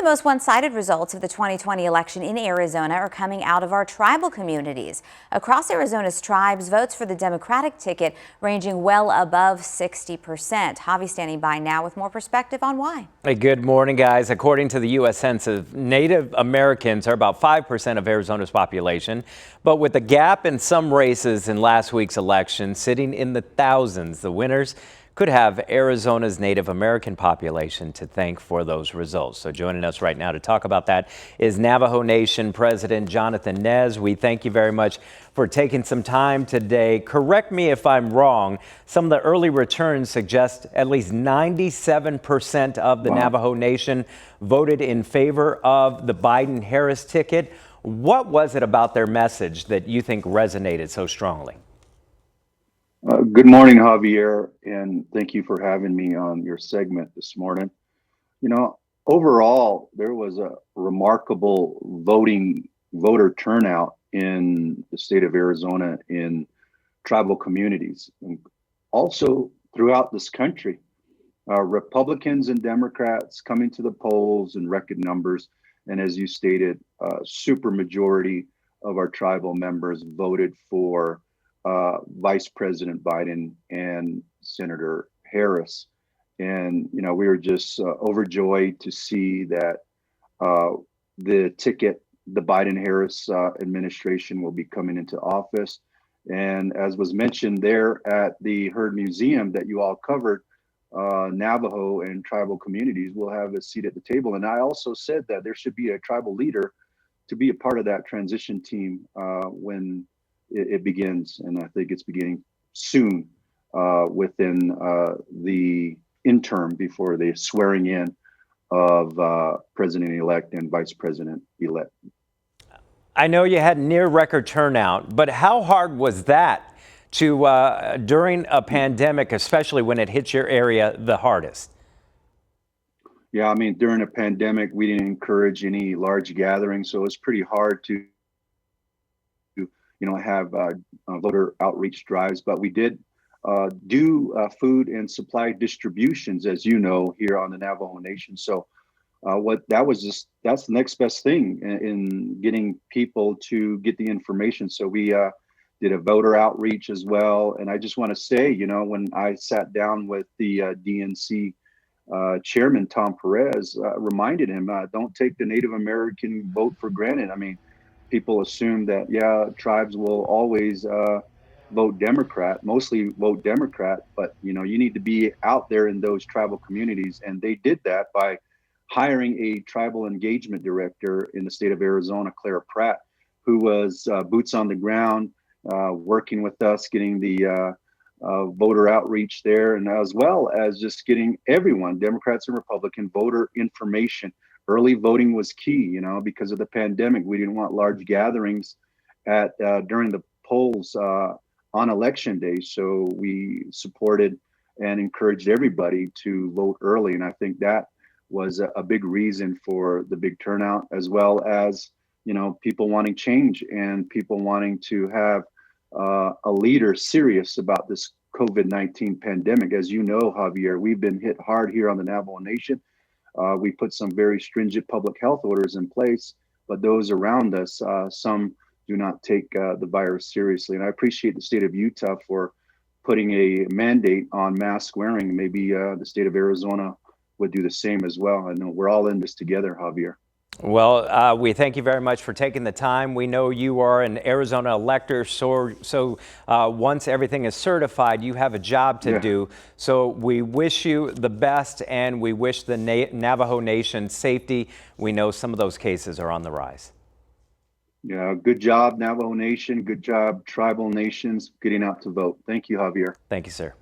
the most one-sided results of the 2020 election in Arizona are coming out of our tribal communities. Across Arizona's tribes, votes for the Democratic ticket ranging well above 60%. Javi standing by now with more perspective on why. Hey, good morning, guys. According to the U.S. Census, Native Americans are about 5% of Arizona's population. But with the gap in some races in last week's election sitting in the thousands, the winners could have Arizona's Native American population to thank for those results. So joining us right now to talk about that is Navajo Nation President Nez. We thank you very much for taking some time today. Correct me if I'm wrong. Some of the early returns suggest at least 97% of the Navajo Nation voted in favor of the Biden-Harris ticket. What was it about their message that you think resonated so strongly? Good morning, Javier, and thank you for having me on your segment this morning. You know, overall, there was a remarkable voter turnout in the state of Arizona in tribal communities, and also throughout this country. Republicans and Democrats coming to the polls in record numbers, and as you stated, super majority of our tribal members voted for Vice President Biden and Senator Harris. And, you know, we were just overjoyed to see that the ticket, the Biden-Harris administration will be coming into office. And as was mentioned there at the Heard Museum that you all covered, Navajo and tribal communities will have a seat at the table. And I also said that there should be a tribal leader to be a part of that transition team when it begins, and I think it's beginning soon within the interim before the swearing in of President-elect and Vice President-elect. I know you had near record turnout, but how hard was that to during a pandemic, especially when it hits your area the hardest? Yeah, I mean, during a pandemic, we didn't encourage any large gatherings, so it's pretty hard to have voter outreach drives, but we did do food and supply distributions, as you know, here on the Navajo Nation. So that's the next best thing in getting people to get the information. So we did a voter outreach as well. And I just want to say, you know, when I sat down with the DNC chairman, Tom Perez, reminded him, don't take the Native American vote for granted. I mean, people assume that, yeah, tribes will always vote Democrat, mostly vote Democrat, but, you know, you need to be out there in those tribal communities. And they did that by hiring a tribal engagement director in the state of Arizona, Clara Pratt, who was boots on the ground, working with us, getting the voter outreach there, and as well as just getting everyone, Democrats and Republican, voter information. Early voting was key, you know, because of the pandemic. We didn't want large gatherings during the polls on election day. So we supported and encouraged everybody to vote early. And I think that was a big reason for the big turnout, as well as, you know, people wanting change and people wanting to have a leader serious about this COVID-19 pandemic. As you know, Javier, we've been hit hard here on the Navajo Nation. We put some very stringent public health orders in place, but those around us, some do not take the virus seriously. And I appreciate the state of Utah for putting a mandate on mask wearing. Maybe the state of Arizona would do the same as well. I know we're all in this together, Javier. Well, we thank you very much for taking the time. We know you are an Arizona elector, so once everything is certified, you have a job to do. So we wish you the best, and we wish the Navajo Nation safety. We know some of those cases are on the rise. Yeah, good job, Navajo Nation. Good job, tribal nations, getting out to vote. Thank you, Javier. Thank you, sir.